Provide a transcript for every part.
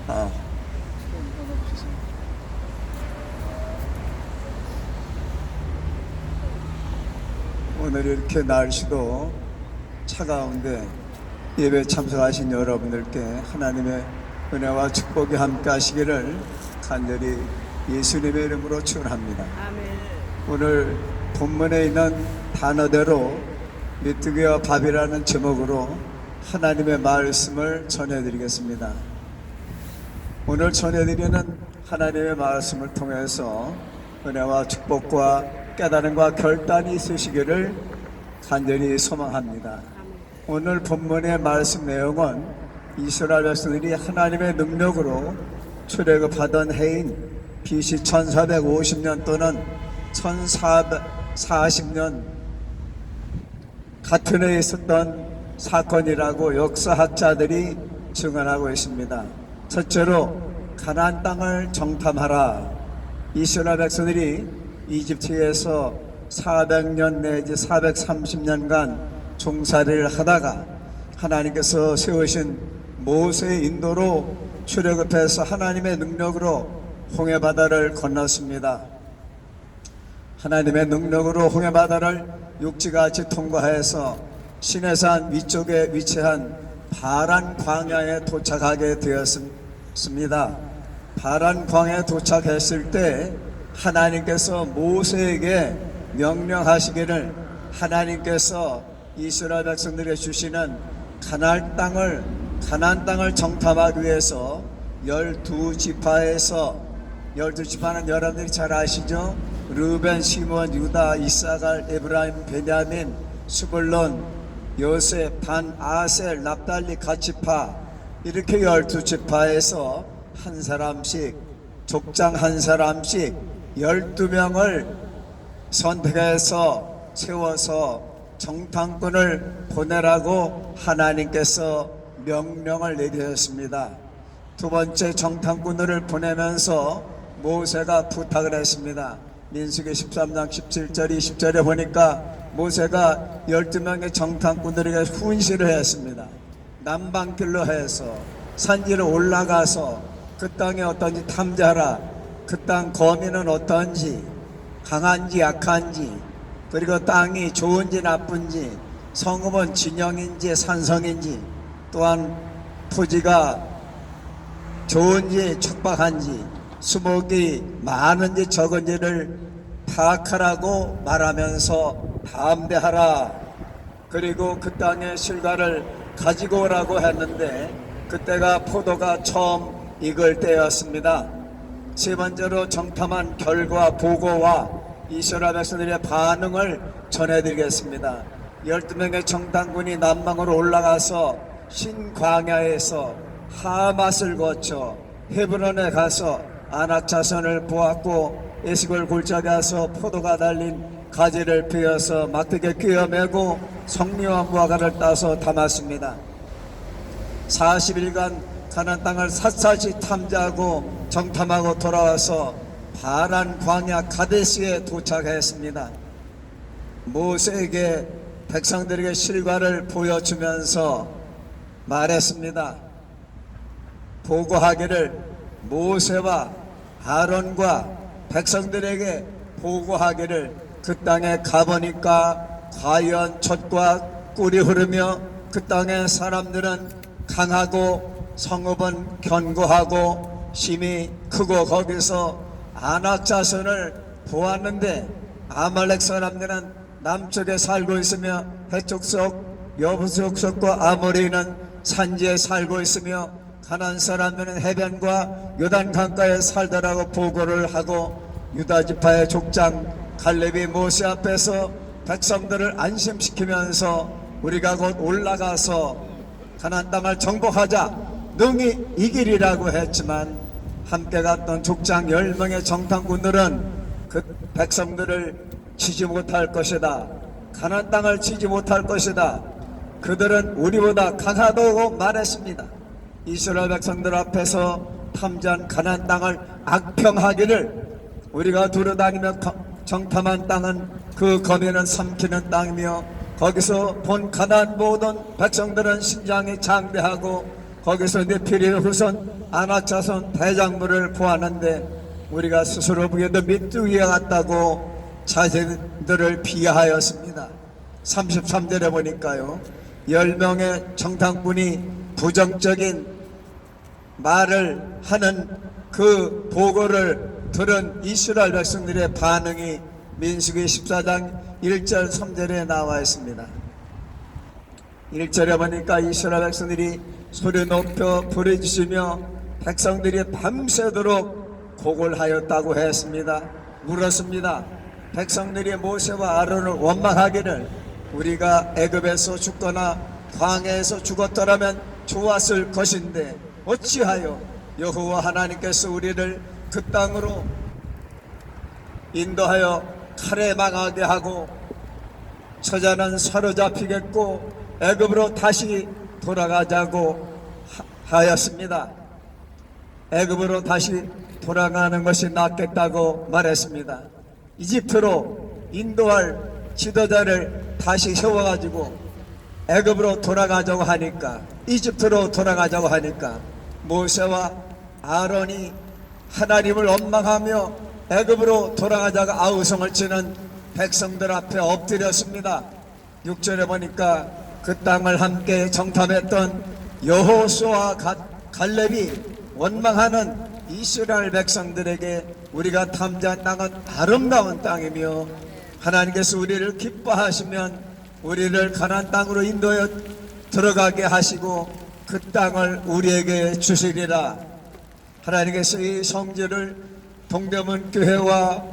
아, 오늘 이렇게 날씨도 차가운데 예배 참석하신 여러분들께 하나님의 은혜와 축복이 함께 하시기를 간절히 예수님의 이름으로 축원합니다. 오늘 본문에 있는 단어대로 메뚜기와 밥이라는 제목으로 하나님의 말씀을 전해드리겠습니다. 오늘 전해드리는 하나님의 말씀을 통해서 은혜와 축복과 깨달음과 결단이 있으시기를 간절히 소망합니다. 오늘 본문의 말씀 내용은 이스라엘 백성들이 하나님의 능력으로 출애굽하던 해인 BC 1450년 또는 1440년 같은 해에 있었던 사건이라고 역사학자들이 증언하고 있습니다. 첫째로 가나안 땅을 정탐하라. 이스라엘 백성들이 이집트에서 400년 내지 430년간 종살이를 하다가 하나님께서 세우신 모세의 인도로 출애굽해서 하나님의 능력으로 홍해바다를 건넜습니다. 하나님의 능력으로 홍해바다를 육지같이 통과해서 시내산 위쪽에 위치한 바란 광야에 도착하게 되었습니다. 바란 광야에 도착했을 때 하나님께서 모세에게 명령하시기를 하나님께서 이스라엘 백성들에게 주시는 가나안 땅을 정탐하기 위해서 12지파에서 12지파는 여러분들이 잘 아시죠? 르벤, 시몬, 유다, 이사갈, 에브라임, 베냐민, 스불론, 요셉, 단, 아셀, 납달리, 갓지파 이렇게 12지파에서 한 사람씩 족장 한 사람씩 12명을 선택해서 세워서 정탐꾼을 보내라고 하나님께서 명령을 내리셨습니다. 두 번째 정탐꾼을 보내면서 모세가 부탁을 했습니다. 민수기 13장 17절 20절에 보니까 모세가 12명의 정탐꾼들에게 훈시를 했습니다. 남방길로 해서 산지로 올라가서 그 땅이 어떤지 탐지하라. 그 땅 거민은 어떤지, 강한지 약한지, 그리고 땅이 좋은지 나쁜지, 성읍은 진영인지 산성인지, 또한 토지가 좋은지 척박한지, 수목이 많은지 적은지를 파악하라고 말하면서 담대하라. 그리고 그 땅의 실과를 가지고 오라고 했는데 그때가 포도가 처음 익을 때였습니다. 세 번째로 정탐한 결과 보고와 이스라엘 백성들의 반응을 전해드리겠습니다. 12명의 정탐꾼이 남방으로 올라가서 신광야에서 하맛을 거쳐 헤브론에 가서 아낙 자손을 보았고 에스골 골짜기에 가서 포도가 달린 가지를 피워서 막대기에 끼어매고 성리와 무화과를 따서 담았습니다. 40일간 가나안 땅을 샅샅이 탐지하고 정탐하고 돌아와서 바란 광야 가데스에 도착했습니다. 모세에게 백성들에게 실과를 보여주면서 말했습니다. 보고하기를 모세와 아론과 백성들에게 보고하기를 그 땅에 가보니까 과연 젖과 꿀이 흐르며 그 땅의 사람들은 강하고 성읍은 견고하고 심이 크고 거기서 아낙 자손을 보았는데 아말렉 사람들은 남쪽에 살고 있으며 해쪽 속 여부속 속과 아모리는 산지에 살고 있으며 가나안 사람들은 해변과 요단 강가에 살더라고 보고를 하고 유다 지파의 족장 갈렙이 모세 앞에서 백성들을 안심시키면서 우리가 곧 올라가서 가나안 땅을 정복하자 능히 이기리라고 했지만 함께 갔던 족장 10명의 정탐꾼들은 그 백성들을 치지 못할 것이다. 가나안 땅을 치지 못할 것이다. 그들은 우리보다 강하다고 말했습니다. 이스라엘 백성들 앞에서 탐지한 가나안 땅을 악평하기를 우리가 두루다니며 정탐한 땅은 그 거민은 삼키는 땅이며 거기서 본 가나안 모든 백성들은 신장이 장대하고 거기서 네피리 후손 아낙 자손 대장물을 보았는데 우리가 스스로 보기에도 밑둥이와 같다고 자신들을 비하하였습니다. 33절에 보니까요, 10명의 정탐꾼이 부정적인 말을 하는 그 보고를 들은 이스라엘 백성들의 반응이 민수기 14장 1절 3절에 나와 있습니다. 1절에 보니까 이스라엘 백성들이 소리 높여 부르짖으며 백성들이 밤새도록 곡을 하였다고 했습니다. 물었습니다. 백성들이 모세와 아론을 원망하기를 우리가 애굽에서 죽거나 광야에서 죽었더라면 좋았을 것인데 어찌하여 여호와 하나님께서 우리를 그 땅으로 인도하여 칼에 망하게 하고 처자는 사로잡히겠고 애굽으로 다시 돌아가자고 하였습니다. 애굽으로 다시 돌아가는 것이 낫겠다고 말했습니다. 이집트로 인도할 지도자를 다시 세워가지고 애굽으로 돌아가자고 하니까, 이집트로 돌아가자고 하니까 모세와 아론이 하나님을 원망하며 애굽으로 돌아가자고 아우성을 치는 백성들 앞에 엎드렸습니다. 6절에 보니까 그 땅을 함께 정탐했던 여호수아와 갈렙이 원망하는 이스라엘 백성들에게 우리가 탐지한 땅은 아름다운 땅이며 하나님께서 우리를 기뻐하시면 우리를 가나안 땅으로 인도해 들어가게 하시고 그 땅을 우리에게 주시리라. 하나님께서 이 성지를 동대문 교회와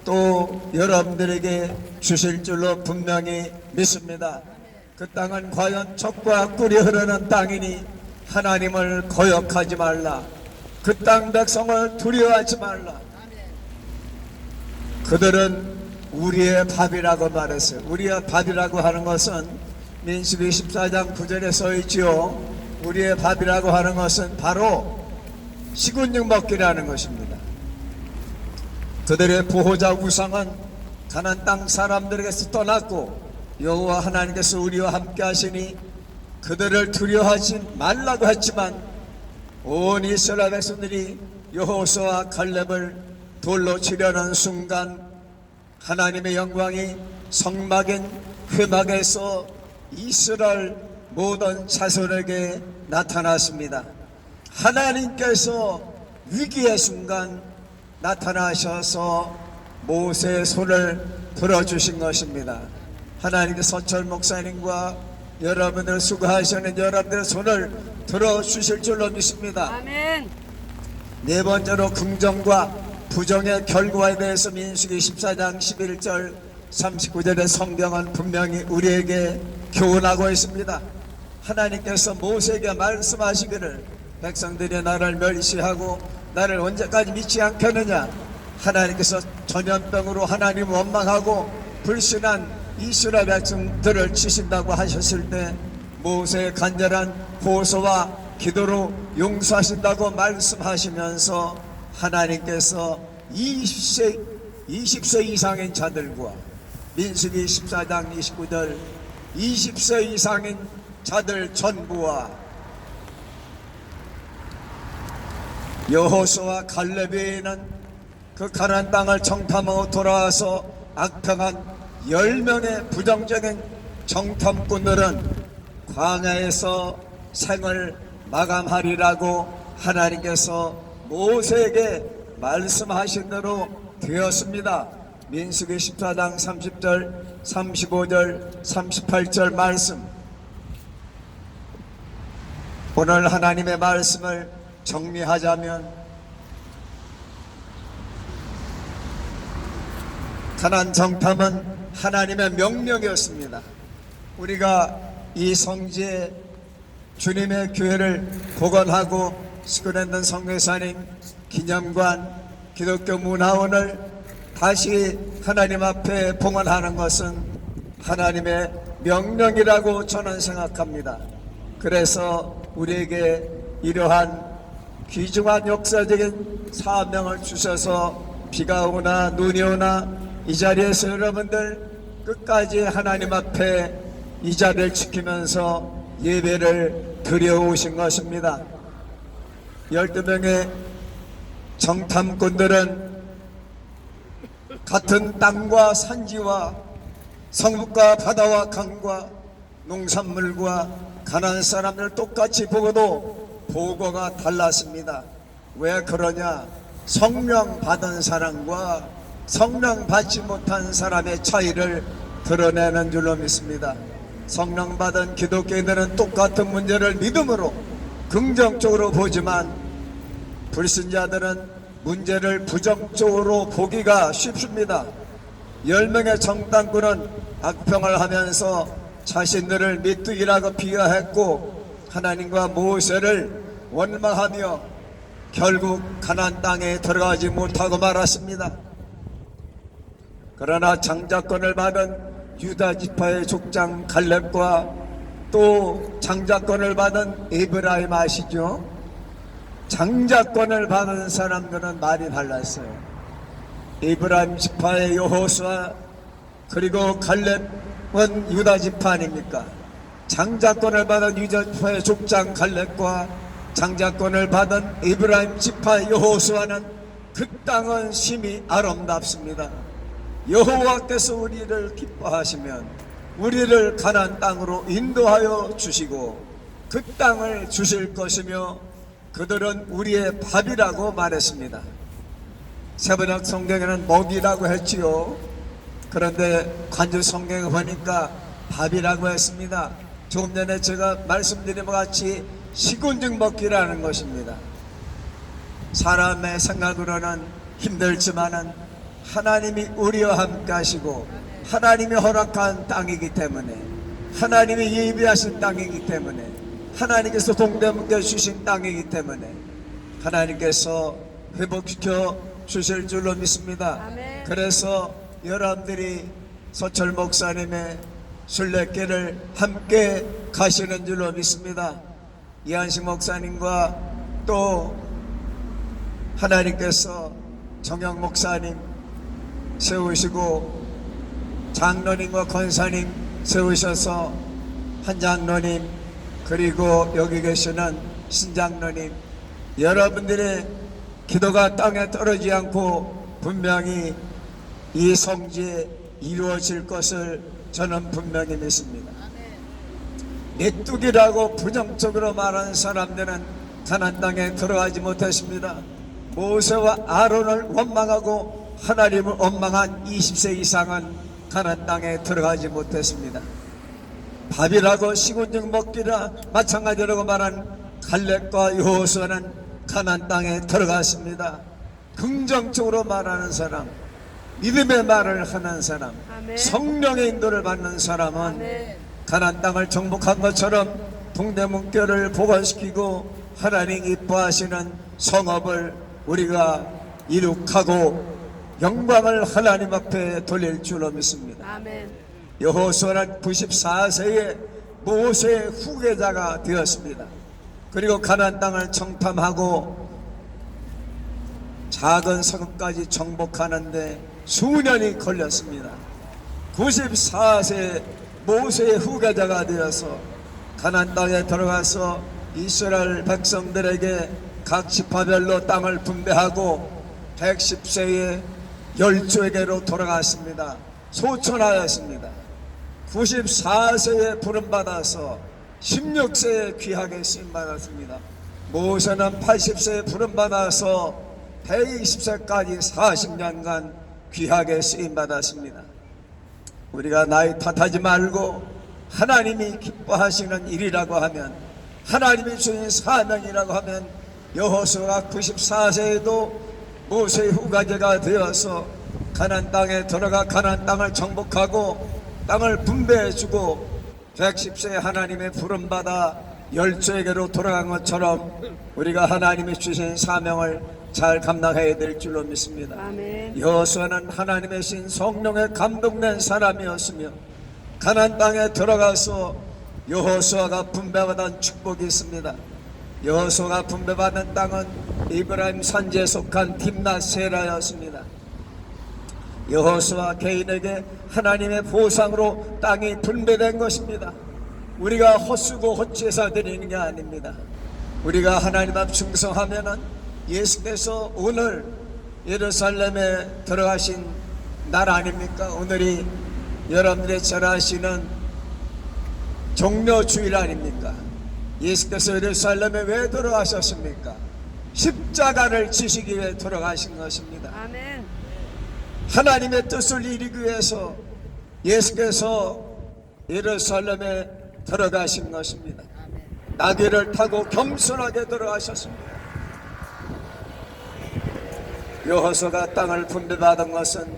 또 여러분들에게 주실 줄로 분명히 믿습니다. 그 땅은 과연 젖과 꿀이 흐르는 땅이니 하나님을 거역하지 말라. 그 땅 백성을 두려워하지 말라. 그들은 우리의 밥이라고 말했어요. 우리의 밥이라고 하는 것은 민수기 14장 9절에 써 있지요. 우리의 밥이라고 하는 것은 바로 시군육 먹기라는 것입니다. 그들의 보호자 우상은 가나안 땅 사람들에게서 떠났고 여호와 하나님께서 우리와 함께 하시니 그들을 두려워하지 말라고 했지만 온 이스라엘 백성들이 여호수아와 갈렙을 돌로 치려는 순간 하나님의 영광이 성막인 회막에서 이스라엘 모든 자손에게 나타났습니다. 하나님께서 위기의 순간 나타나셔서 모세의 손을 들어주신 것입니다. 하나님께 서철 목사님과 여러분들 수고하시는 여러분들의 손을 들어주실 줄로 믿습니다. 아멘. 네 번째로 긍정과 부정의 결과에 대해서 민수기 14장 11절 39절의 성경은 분명히 우리에게 교훈하고 있습니다. 하나님께서 모세에게 말씀하시기를 백성들이 나를 멸시하고 나를 언제까지 믿지 않겠느냐. 하나님께서 전염병으로 하나님 원망하고 불신한 이스라엘 백성들을 치신다고 하셨을 때 모세의 간절한 호소와 기도로 용서하신다고 말씀하시면서 하나님께서 20세 이상인 자들과 민수기 14장 29절 20세 이상인 자들 전부와 여호수아와 갈렙에는 그 가나안 땅을 정탐하고 돌아와서 악평한 10명의 부정적인 정탐꾼들은 광야에서 생을 마감하리라고 하나님께서 모세에게 말씀하신 대로 되었습니다. 민수기 14장 30절, 35절, 38절 말씀. 오늘 하나님의 말씀을 정리하자면 가나안 정탐은 하나님의 명령이었습니다. 우리가 이 성지에 주님의 교회를 복원하고 스크랜던 성교사님 기념관 기독교 문화원을 다시 하나님 앞에 봉헌하는 것은 하나님의 명령이라고 저는 생각합니다. 그래서 우리에게 이러한 귀중한 역사적인 사명을 주셔서 비가 오나 눈이 오나 이 자리에서 여러분들 끝까지 하나님 앞에 이 자리를 지키면서 예배를 드려오신 것입니다. 12명의 정탐꾼들은 같은 땅과 산지와 성북과 바다와 강과 농산물과 가난한 사람들 똑같이 보고도 보고가 달랐습니다. 왜 그러냐? 성령 받은 사람과 성령 받지 못한 사람의 차이를 드러내는 줄로 믿습니다. 성령 받은 기독교인들은 똑같은 문제를 믿음으로 긍정적으로 보지만 불신자들은 문제를 부정적으로 보기가 쉽습니다. 10명의 정탐꾼은 악평을 하면서 자신들을 메뚜기라고 비하했고 하나님과 모세를 원망하며 결국 가나안 땅에 들어가지 못하고 말았습니다. 그러나 장자권을 받은 유다 지파의 족장 갈렙과 또 장자권을 받은 에브라임 아시죠? 장자권을 받은 사람들은 말이 달랐어요. 에브라임 지파의 여호수아 그리고 갈렙은 유다 지파 아닙니까? 장자권을 받은 유다 지파의 족장 갈렙과 장자권을 받은 에브라임 지파 여호수아는 그 땅은 심히 아름답습니다. 여호와께서 우리를 기뻐하시면 우리를 가나안 땅으로 인도하여 주시고 그 땅을 주실 것이며 그들은 우리의 밥이라고 말했습니다. 세번역 성경에는 먹이라고 했지요. 그런데 관주 성경에 보니까 밥이라고 했습니다. 조금 전에 제가 말씀드린 것 같이 식은죽 먹기라는 것입니다. 사람의 생각으로는 힘들지만은 하나님이 우리와 함께 하시고 하나님이 허락한 땅이기 때문에 하나님이 예비하신 땅이기 때문에 하나님께서 동대문께 주신 땅이기 때문에 하나님께서 회복시켜 주실 줄로 믿습니다. 아멘. 그래서 여러분들이 서철 목사님의 순례길을 함께 가시는 줄로 믿습니다. 이한식 목사님과 또 하나님께서 정영 목사님 세우시고 장로님과 권사님 세우셔서 한 장로님 그리고 여기 계시는 신장로님 여러분들의 기도가 땅에 떨어지지 않고 분명히 이 성지에 이루어질 것을 저는 분명히 믿습니다. 메뚜기라고 부정적으로 말하는 사람들은 가나안 땅에 들어가지 못했습니다. 모세와 아론을 원망하고 하나님을 원망한 20세 이상은 가나안 땅에 들어가지 못했습니다. 밥이라고 식은죽 먹기라 마찬가지라고 말한 갈렙과 여호수아는 가나안 땅에 들어갔습니다. 긍정적으로 말하는 사람, 믿음의 말을 하는 사람, 아멘. 성령의 인도를 받는 사람은 아멘. 가나안 땅을 정복한 것처럼 동대문교를 복원시키고 하나님 기뻐하시는 성업을 우리가 이룩하고 영광을 하나님 앞에 돌릴 줄로 믿습니다. 아멘. 여호수아는 94세에 모세의 후계자가 되었습니다. 그리고 가나안 땅을 정탐하고 작은 성읍까지 정복하는데 수년이 걸렸습니다. 94세 모세의 후계자가 되어서 가나안 땅에 들어가서 이스라엘 백성들에게 각 지파별로 땅을 분배하고 110세에 열조에게로 돌아갔습니다. 소천하였습니다. 94세에 부름받아서 16세에 귀하게 쓰임받았습니다. 모세는 80세에 부름받아서 120세까지 40년간 귀하게 쓰임받았습니다. 우리가 나이 탓하지 말고 하나님이 기뻐하시는 일이라고 하면 하나님이 주신 사명이라고 하면 여호수아가 94세에도 모세의 후가제가 되어서 가나안 땅에 들어가 가나안 땅을 정복하고 땅을 분배해주고 110세에 하나님의 부름받아 열조에게로 돌아간 것처럼 우리가 하나님이 주신 사명을 잘 감당해야 될 줄로 믿습니다. 아멘. 여호수아는 하나님의 신 성령에 감동된 사람이었으며 가나안 땅에 들어가서 여호수아가 분배받은 축복이 있습니다. 여호수아가 분배받은 땅은 이브라임 산지에 속한 딥낫세라였습니다. 여호수아 개인에게 하나님의 보상으로 땅이 분배된 것입니다. 우리가 헛수고 헛제사 드리는 게 아닙니다. 우리가 하나님 앞 충성하면은 예수께서 오늘 예루살렘에 들어가신 날 아닙니까? 오늘이 여러분들이 잘 아시는 종려 주일 아닙니까? 예수께서 예루살렘에 왜 들어가셨습니까? 십자가를 지시기 위해 들어가신 것입니다. 아멘. 하나님의 뜻을 이루기 위해서 예수께서 예루살렘에 들어가신 것입니다. 나귀를 타고 겸손하게 들어가셨습니다. 여호수아가 땅을 분배받은 것은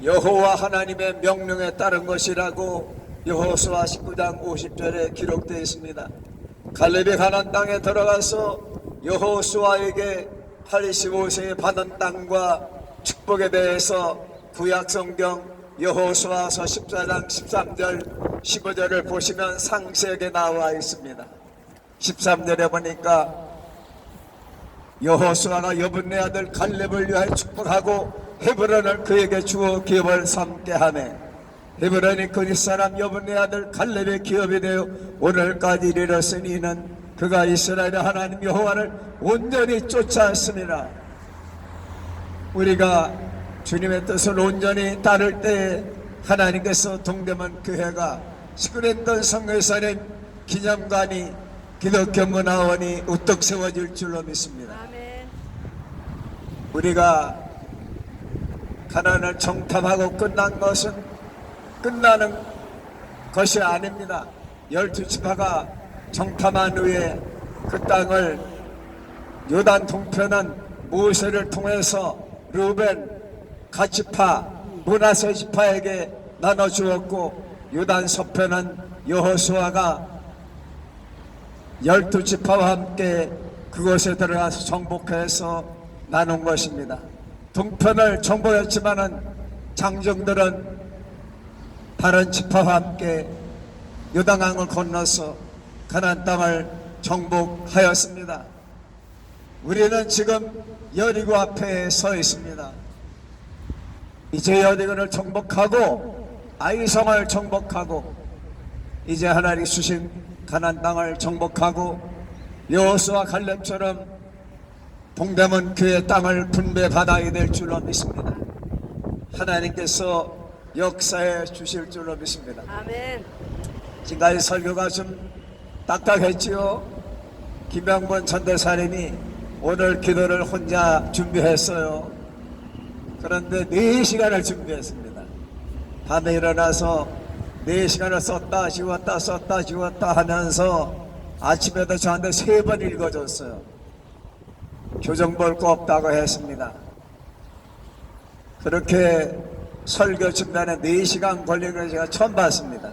여호와 하나님의 명령에 따른 것이라고 여호수아 19장 50절에 기록되어 있습니다. 갈렙이 가나안 땅에 들어가서 여호수아에게 85세에 받은 땅과 축복에 대해서 구약성경 여호수아서 14장 13절 15절을 보시면 상세하게 나와 있습니다. 13절에 보니까 여호수아가 여분네 아들 갈렙을 위하여 축복하고 헤브론을 그에게 주어 기업을 삼게 하매 헤브론이 그릿 사람 여분네 아들 갈렙의 기업이 되어 오늘까지 이르렀으니 이는 그가 이스라엘의 하나님 여호와를 온전히 쫓아왔습니다. 우리가 주님의 뜻을 온전히 따를 때에 하나님께서 동대문 교회가 스크랜턴 성교사님 기념관이 기독교 문화원이 우뚝 세워질 줄로 믿습니다. 아멘. 우리가 가나안을 정탐하고 끝난 것은 끝나는 것이 아닙니다. 12지파가 정탐한 후에 그 땅을 요단 동편은 모세를 통해서 루벤, 가지파, 므낫세 지파에게 나눠주었고 요단 서편은 여호수아가 12지파와 함께 그곳에 들어가서 정복해서 나눈 것입니다. 동편을 정복했지만은 장정들은 다른 지파와 함께 요단강을 건너서 가나안 땅을 정복하였습니다. 우리는 지금 여리고 앞에 서 있습니다. 이제 여리고를 정복하고 아이성을 정복하고 이제 하나님이 주신 가나안 땅을 정복하고 여호수아 갈렙처럼 동대문 교회 땅을 분배받아야 될 줄로 믿습니다. 하나님께서 역사해 주실 줄로 믿습니다. 아멘. 지금까지 설교가 좀 딱딱했지요. 김영번 전도사님이 오늘 기도를 혼자 준비했어요. 그런데 4시간을 준비했습니다. 밤에 일어나서 4시간을 썼다 지웠다 썼다 지웠다 하면서 아침에도 저한테 3번 읽어줬어요. 교정 볼 거 없다고 했습니다. 그렇게 설교 준비하는 4시간 걸린 걸 제가 처음 봤습니다.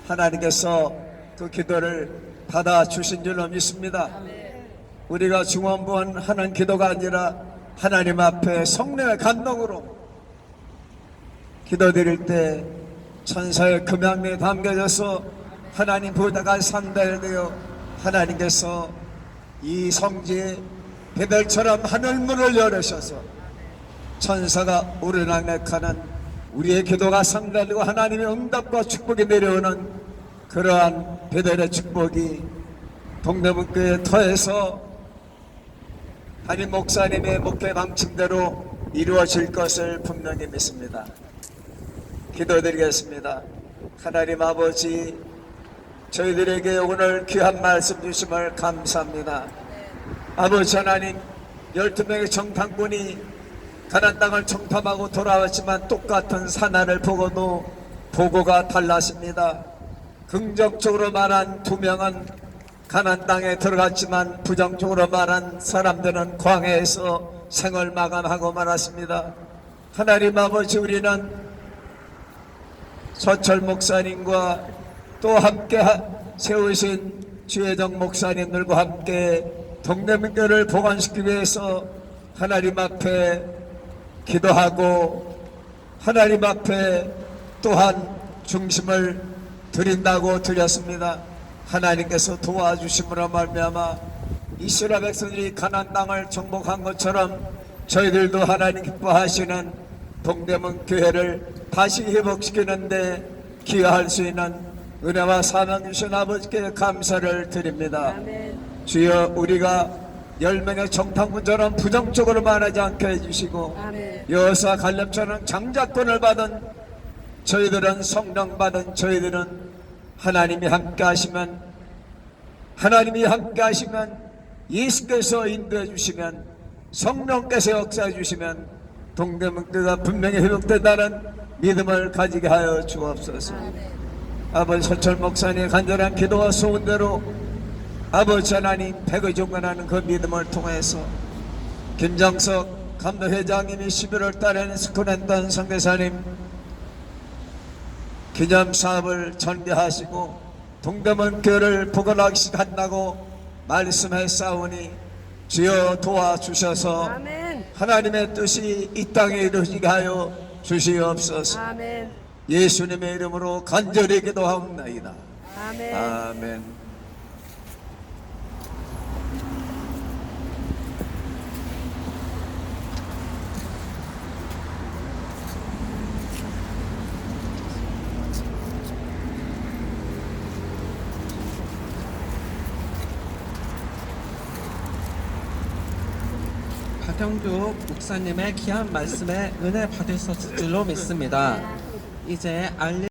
하나님께서 그 기도를 받아주신 줄로 믿습니다. 우리가 중원부원하는 기도가 아니라 하나님 앞에 성령의 감동으로 기도드릴 때 천사의 금양에 담겨져서 하나님 보다가 상달되어 하나님께서 이 성지에 베델처럼 하늘문을 열으셔서 천사가 오르락내리는 우리의 기도가 상달되고 하나님의 응답과 축복이 내려오는 그러한 베델의 축복이 동대문교회 터에서 담임 목사님의 목회 방침대로 이루어질 것을 분명히 믿습니다. 기도드리겠습니다. 하나님 아버지, 저희들에게 오늘 귀한 말씀 주심을 감사합니다. 아버지 하나님, 12명의 정탐꾼이 가나안 땅을 정탐하고 돌아왔지만 똑같은 산하를 보고도 보고가 달랐습니다. 긍정적으로 말한 2명은 가나안 땅에 들어갔지만 부정적으로 말한 사람들은 광야에서 생을 마감하고 말았습니다. 하나님 아버지, 우리는 서철 목사님과 또 함께 세우신 주혜정 목사님들과 함께 동대문교를 복원시키기 위해서 하나님 앞에 기도하고 하나님 앞에 또한 중심을 드린다고 드렸습니다. 하나님께서 도와주심으로 말미암아 이스라엘 백성들이 가나안 땅을 정복한 것처럼 저희들도 하나님 기뻐하시는 동대문 교회를 다시 회복시키는데 기여할 수 있는 은혜와 사랑 주신 아버지께 감사를 드립니다. 아멘. 주여 우리가 10명의 정탐꾼처럼 부정적으로 말하지 않게 해주시고 아멘. 여호수아 갈렙처럼 장자권을 받은 저희들은 성령 받은 저희들은 하나님이 함께 하시면 예수께서 인도해 주시면 성령께서 역사해 주시면 동대문교가 분명히 회복된다는 믿음을 가지게 하여 주옵소서. 아버지 서철 목사님의 간절한 기도와 소원대로 아버지 하나님 백의 종관하는 그 믿음을 통해서 김정석 감독회장님이 11월 달에는 스코랜던 선교사님 기념사업을 전개하시고 동대문 교회를 복원하시간다고 말씀했사오니 주여 도와주셔서 아멘. 하나님의 뜻이 이 땅에 이루어지게 하여 주시옵소서. 아멘. 예수님의 이름으로 간절히 기도하옵나이다. 아멘. 아멘. 박영규 목사님의 귀한 말씀에 은혜 받으셨을 줄로 믿습니다. 이제 알리